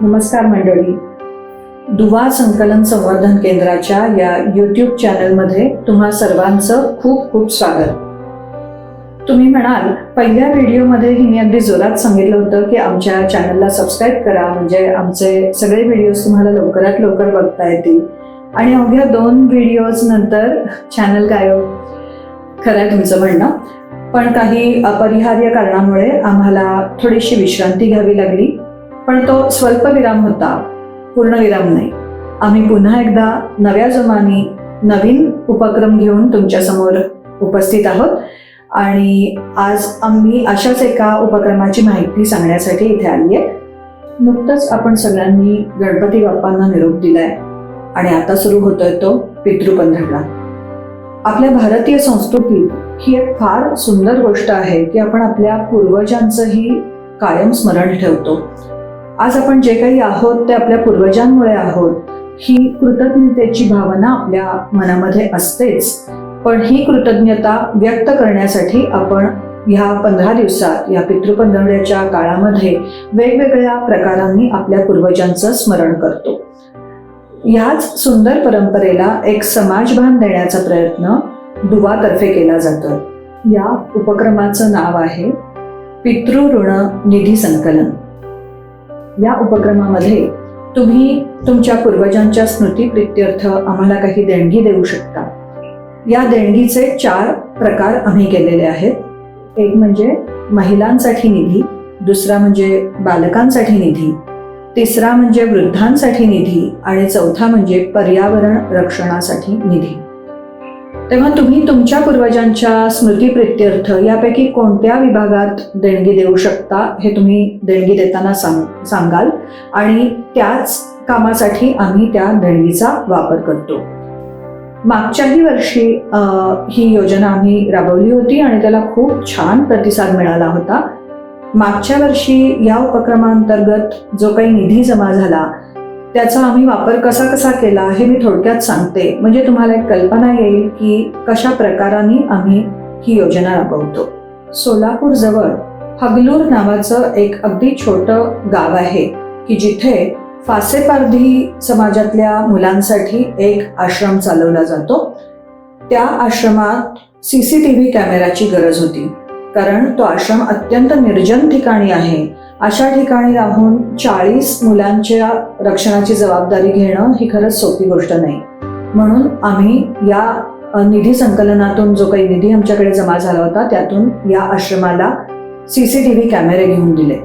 नमस्कार मंडळी. दुवा संकलन संवर्धन केंद्राच्या या YouTube चॅनलमध्ये तुम्हा सर्वांचं खूप खूप स्वागत. तुम्ही म्हणाल, पहिल्या व्हिडिओमध्ये मी अगदी जोरात सांगितलं होतं की आमच्या चॅनलला सबस्क्राईब करा, म्हणजे आमचे सगळे व्हिडिओज तुम्हाला लवकरात लवकर बघता येतील. आणि अवघ्या 2 व्हिडिओज नंतर चॅनल गायब. खरं आहे तुमचं म्हणणं, पण काही अपरिहार्य कारणामुळे आम्हाला थोडीशी विश्रांती घ्यावी लागली. पण तो स्वल्पविराम होता, पूर्णविराम नाही. आम्ही पुन्हा एकदा नव्या जोमाने नवीन उपक्रम घेऊन तुमच्यासमोर उपस्थित आहोत. आणि आज आम्ही अशाच एका उपक्रमाची माहिती सांगण्यासाठी इथे आली आहे. नुकतंच आपण सगळ्यांनी गणपती बाप्पांना निरोप दिलाय आणि आता सुरू होतोय तो पितृपंधरवडा. आपल्या भारतीय संस्कृतीत ही एक फार सुंदर गोष्ट आहे की आपण आपल्या पूर्वजांचंही कायम स्मरण ठेवतो. आज आपण जे काही आहोत ते आपल्या पूर्वजांमुळे आहोत, ही कृतज्ञतेची भावना आपल्या मनामध्ये असतेच. पण ही कृतज्ञता व्यक्त करण्यासाठी आपण ह्या 15 दिवसात, या पितृपंधरवड्याच्या काळामध्ये वेगवेगळ्या प्रकारांनी आपल्या पूर्वजांचं स्मरण करतो. ह्याच सुंदर परंपरेला एक समाजभान देण्याचा प्रयत्न दुवातर्फे केला जातो. या उपक्रमाचं नाव आहे पितृऋण निधी संकलन. या उपक्रमामध्ये तुम्ही तुमच्या पूर्वजांच्या स्मृतिप्रित्यर्थ आम्हाला काही देणगी देऊ शकता. या देणगीचे 4 प्रकार आम्ही केलेले आहेत. एक म्हणजे महिलांसाठी निधी, दुसरा म्हणजे बालकांसाठी निधी, तिसरा म्हणजे वृद्धांसाठी निधी आणि चौथा म्हणजे पर्यावरण रक्षणासाठी निधी. तेव्हा तुम्ही तुमच्या पूर्वजांच्या स्मृतिप्रित्यर्थ यापैकी कोणत्या विभागात देणगी देऊ शकता हे तुम्ही देणगी देताना सांगाल आणि त्याच कामासाठी आम्ही त्या देणगीचा वापर करतो. मागच्याही वर्षी ही योजना आम्ही राबवली होती आणि त्याला खूप छान प्रतिसाद मिळाला होता. मागच्या वर्षी या उपक्रमांतर्गत जो काही निधी जमा झाला त्याचा आम्ही वापर कसा केला हे मी थोडक्यात सांगते, म्हणजे तुम्हाला एक कल्पना येईल की कशा प्रकाराने आम्ही ही योजना राबवतो. सोलापूर जवळ हगलूर नावाचं एक अगदी छोटं गाव आहे की जिथे फासेपारधी समाजातल्या मुलांसाठी एक आश्रम चालवला जातो. त्या आश्रमात CCTV कॅमेराची गरज होती, कारण तो आश्रम अत्यंत निर्जन ठिकाणी आहे. अशा ठिकाणी राहून 40 मुलांच्या रक्षणाची जबाबदारी घेणं ही खरंच सोपी गोष्ट नाही. म्हणून आम्ही या निधी संकलनातून जो काही निधी आमच्याकडे जमा झाला होता त्यातून या आश्रमाला CCTV कॅमेरे घेऊन दिले.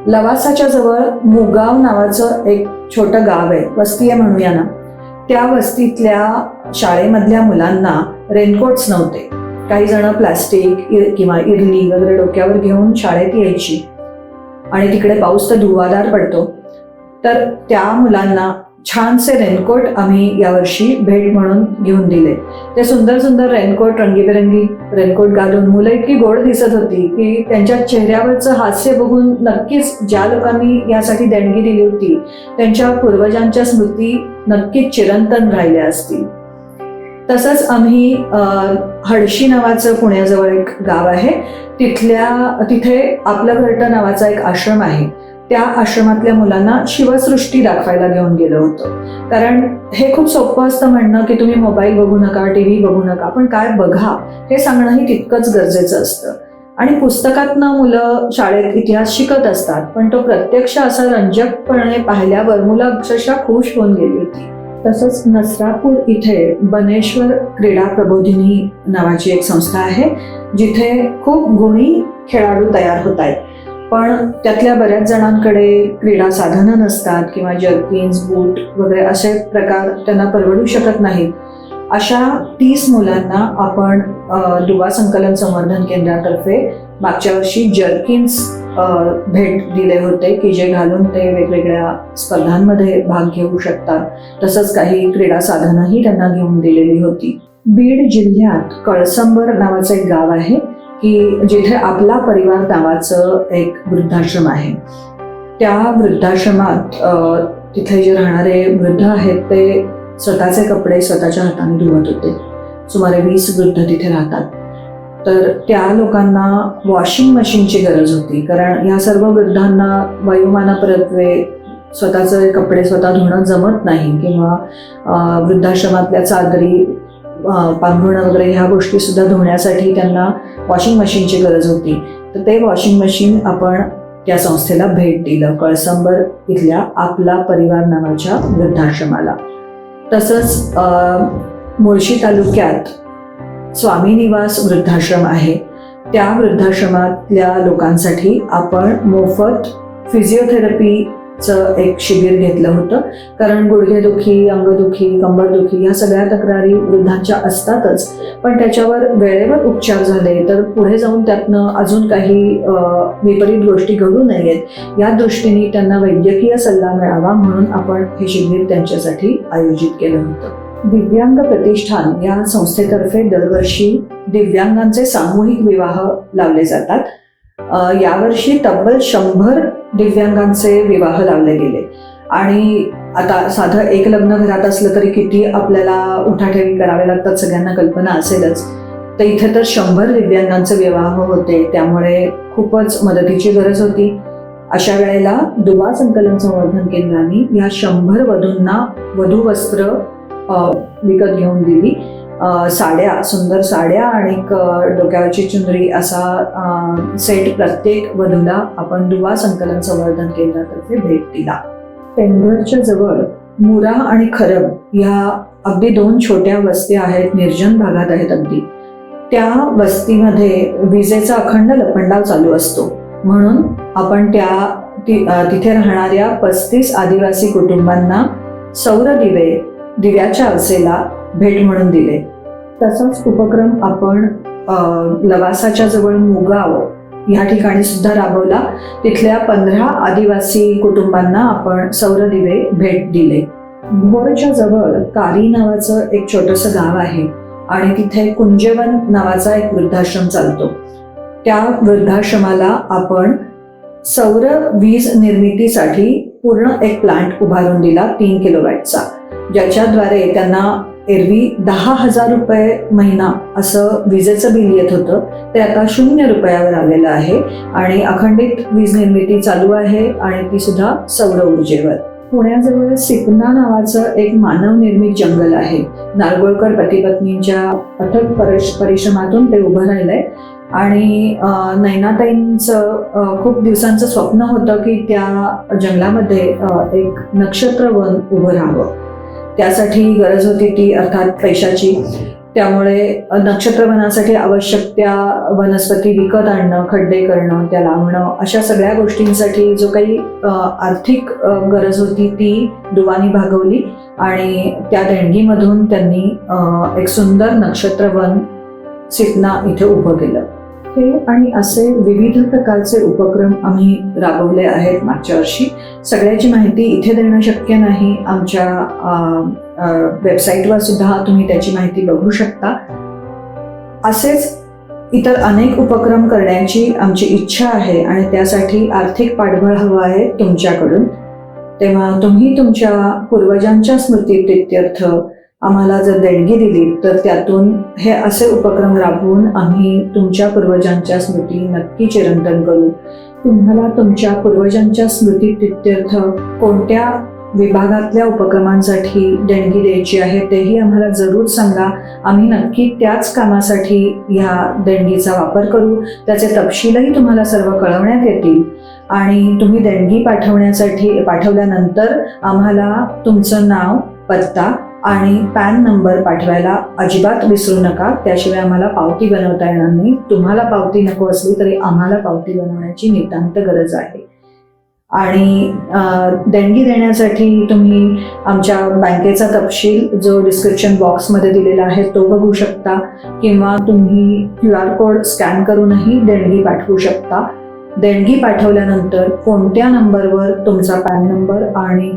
लवासाच्या जवळ मुगाव नावाचं एक छोटं गाव आहे, वस्ती आहे म्हणूया ना. त्या वस्तीतल्या शाळेमधल्या मुलांना रेनकोट्स नव्हते. काही जण प्लास्टिक किंवा इरली वगैरे डोक्यावर घेऊन शाळेत यायची आणि तिकडे पाऊस तर धुवाधार पडतो. तर त्या मुलांना छानसे रेनकोट आम्ही यावर्षी भेट म्हणून घेऊन दिले. ते सुंदर सुंदर रेनकोट, रंगीबेरंगी रेनकोट घालून मुलं इतकी गोड दिसत होती की त्यांच्या चेहऱ्यावरचं हास्य बघून नक्कीच ज्या लोकांनी यासाठी देणगी दिली होती त्यांच्या पूर्वजांच्या स्मृती नक्कीच चिरंतन राहिल्या असतील. तसंच आम्ही हडशी नावाचं पुण्याजवळ एक गाव आहे, तिथे आपलं घरटं नावाचा एक आश्रम आहे. त्या आश्रमातल्या मुलांना शिवसृष्टी दाखवायला घेऊन गेलो होतो. कारण हे खूप सोपं असतं म्हणणं की तुम्ही मोबाईल बघू नका, TV बघू नका, पण काय बघा हे सांगणंही तितकंच गरजेचं असतं. आणि पुस्तकातनं मुलं शाळेत इतिहास शिकत असतात, पण तो प्रत्यक्ष असा रंजकपणे पाहिल्यावर मुलं अक्षरशः खुश होऊन गेली होती. तसंच नसरापूर इथे बनेश्वर क्रीडा प्रबोधिनी नावाची एक संस्था आहे, जिथे खूप गुणी खेळाडू तयार होत आहेत. पण त्यातल्या बऱ्याच जणांकडे क्रीडा साधनं नसतात किंवा जर्किन्स, बूट वगैरे असे प्रकार त्यांना परवडू शकत नाहीत. अशा 30 मुलांना आपण दुवा संकलन संवर्धन केंद्रातर्फे मागच्या वर्षी जर्किन्स भेट दिले होते की जे घालून ते वेगवेगळ्या स्पर्धांमध्ये भाग घेऊ शकतात. तसंच काही क्रीडा साधनंही त्यांना घेऊन दिलेली होती. बीड जिल्ह्यात कळसंबर नावाचं एक गाव आहे की जिथे आपला परिवार नावाचं एक वृद्धाश्रम आहे. त्या वृद्धाश्रमात तिथे जे राहणारे वृद्ध आहेत ते स्वतःचे कपडे स्वतःच्या हाताने धुवत होते. सुमारे 20 वृद्ध तिथे राहतात. तर त्या लोकांना वॉशिंग मशीनची गरज होती, कारण ह्या सर्व वृद्धांना वयोमानापरत्वे स्वतःचे कपडे स्वतः धुणं जमत नाही किंवा वृद्धाश्रमातल्या चादरी पांघरुणं वगैरे ह्या गोष्टी सुद्धा धुण्यासाठी त्यांना वॉशिंग मशीनची गरज होती. तर ते वॉशिंग मशीन आपण त्या संस्थेला भेट दिलं, कळसंबर इथल्या आपला परिवार नावाच्या वृद्धाश्रमाला. तसंच मुळशी तालुक्यात स्वामी निवास वृद्धाश्रम आहे, त्या वृद्धाश्रमातल्या लोकांसाठी आपण मोफत फिजिओथेरपीचं एक शिबिर घेतलं होतं. कारण गुडघेदुखी, अंगदुखी, कंबरदुखी या सगळ्या तक्रारी वृद्धांच्या असतातच, पण त्याच्यावर वेळेवर उपचार झाले तर पुढे जाऊन त्यातनं अजून काही विपरीत गोष्टी घडू नयेत या दृष्टीने त्यांना वैद्यकीय सल्ला मिळावा म्हणून आपण हे शिबिर त्यांच्यासाठी आयोजित केलं होतं. दिव्यांग प्रतिष्ठान या संस्थेतर्फे दरवर्षी दिव्यांगांचे सामूहिक विवाह लावले जातात. यावर्षी तब्बल 100 दिव्यांगांचे विवाह लावले गेले. आणि आता साधं एक लग्न घरात असलं तरी किती आपल्याला उठाठेवी करावे लागतात सगळ्यांना कल्पना असेलच. तर इथे तर 100 दिव्यांगांचे विवाह होते, त्यामुळे खूपच मदतीची गरज होती. अशा वेळेला दुवा संकलन संवर्धन केंद्राने या 100 वधूंना वधू वस्त्र विकत घेऊन दिली. साड्या, सुंदर साड्या आणि डोक्यावरची चुंदरी असा सेट प्रत्येक वधूला आपण दुवा संकलन संवर्धन केंद्रातर्फे भेट दिला. पेंढरच्या जवळ मुरा आणि खरब या अगदी 2 छोट्या वस्ती आहेत, निर्जन भागात आहेत अगदी. त्या वस्तीमध्ये विजेचा अखंड लपंडाव चालू असतो, म्हणून आपण तिथे राहणाऱ्या 35 आदिवासी कुटुंबांना सौर दिव्याच्या अवसेला भेट म्हणून दिले. तसाच उपक्रम आपण लवासाच्या जवळ मुगाव या ठिकाणी सुद्धा राबवला. तिथल्या 15 आदिवासी कुटुंबांना आपण सौर दिवे भेट दिले. भोरच्या जवळ कारी नावाचं एक छोटंसं गाव आहे आणि तिथे कुंजवन नावाचा एक वृद्धाश्रम चालतो. त्या वृद्धाश्रमाला आपण सौर वीज निर्मितीसाठी पूर्ण एक प्लांट उभारून दिला 3 किलोवॅटचा, ज्याच्याद्वारे त्यांना एरवी 10,000 रुपये महिना असं विजेचं बिल येत होतं, ते आता 0 रुपयावर आलेलं आहे आणि अखंडित वीज निर्मिती चालू आहे आणि ती सुद्धा सौर ऊर्जेवर. पुण्याजवळ सिपना नावाचं एक मानवनिर्मित जंगल आहे. नारगोळकर पती पत्नींच्या अथक परिश्रमातून ते उभं राहिलंय आणि नैनाताईंचं खूप दिवसांचं स्वप्न होतं की त्या जंगलामध्ये एक नक्षत्रवन उभं राहावं. त्यासाठी गरज होती ती अर्थात पैशाची. त्यामुळे नक्षत्रवनासाठी आवश्यक त्या वनस्पती विकत आणणं, खड्डे करणं, त्या लावणं, अशा सगळ्या गोष्टींसाठी जो काही आर्थिक गरज होती ती दुवानी भागवली आणि त्या देणगीमधून त्यांनी एक सुंदर नक्षत्रवन सिपना इथे उभं केलं. हे आणि असे विविध प्रकारचे उपक्रम आम्ही राबवले आहेत मागच्या वर्षी. सगळ्याची माहिती इथे देणं शक्य नाही, आमच्या वेबसाईटवर सुद्धा तुम्ही त्याची माहिती बघू शकता. असेच इतर अनेक उपक्रम करण्याची आमची इच्छा आहे आणि त्यासाठी आर्थिक पाठबळ हवं आहे तुमच्याकडून. तेव्हा तुम्ही तुमच्या पूर्वजांच्या स्मृतिप्रीत्यर्थ आम्हाला जर देणगी दिली तर त्यातून हे असे उपक्रम राबवून आम्ही तुमच्या पूर्वजांच्या स्मृती नक्की चिरंतन करू. तुम्हाला तुमच्या पूर्वजांच्या स्मृतिप्रीत्यर्थ कोणत्या विभागातल्या उपक्रमांसाठी देणगी द्यायची आहे तेही आम्हाला जरूर सांगा. आम्ही नक्की त्याच कामासाठी ह्या देणगीचा वापर करू. त्याचे तपशीलही तुम्हाला सर्व कळवण्यात येतील आणि तुम्ही देणगी पाठवल्यानंतर आम्हाला तुमचं नाव, पत्ता आणि पॅन नंबर पाठवायला अजिबात विसरू नका. त्याशिवाय आम्हाला पावती बनवता येणार नाही. तुम्हाला पावती नको असली तरी आम्हाला पावती बनवण्याची नितांत गरज आहे. आणि देणगी देण्यासाठी तुम्ही आमच्या बँकेचा तपशील जो डिस्क्रिप्शन बॉक्समध्ये दिलेला आहे तो बघू शकता किंवा तुम्ही QR कोड स्कॅन करूनही देणगी पाठवू शकता. देणगी पाठवल्यानंतर कोणत्या नंबरवर तुमचा पॅन नंबर आणि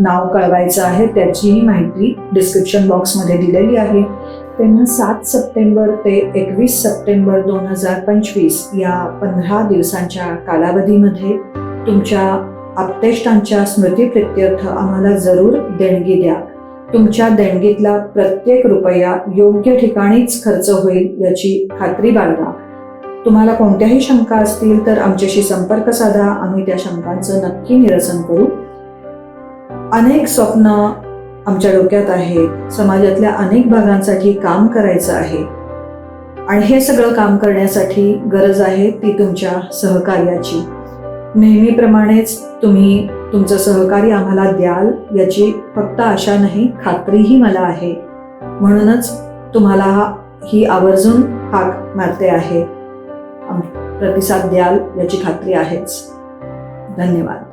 नाव कळवायचं आहे त्याचीही माहिती डिस्क्रिप्शन बॉक्समध्ये दिलेली आहे. तेव्हा 7 सप्टेंबर ते 21 सप्टेंबर 2025 या 15 दिवसांच्या कालावधीमध्ये तुमच्या आप्तेष्टांच्या स्मृतिप्रीत्यर्थ आम्हाला जरूर देणगी द्या. तुमच्या देणगीतला प्रत्येक रुपया योग्य ठिकाणीच खर्च होईल याची खात्री बाळगा. तुम्हाला कोणत्याही शंका असतील तर आमच्याशी संपर्क साधा. आम्ही त्या शंकांचं नक्की निरसन करू. अनेक स्वप्न आमच्या डोक्यात आहेत, समाजातल्या अनेक भागांसाठी काम करायचं आहे आणि हे सगळं काम करण्यासाठी गरज आहे ती तुमच्या सहकार्याची. नेहमीप्रमाणेच तुम्ही तुमचं सहकार्य आम्हाला द्याल याची फक्त आशा नाही, खात्रीही मला आहे. म्हणूनच तुम्हाला ही आवर्जून हाक मारते आहे. प्रतिसाद द्याल याची खात्री आहेच. धन्यवाद.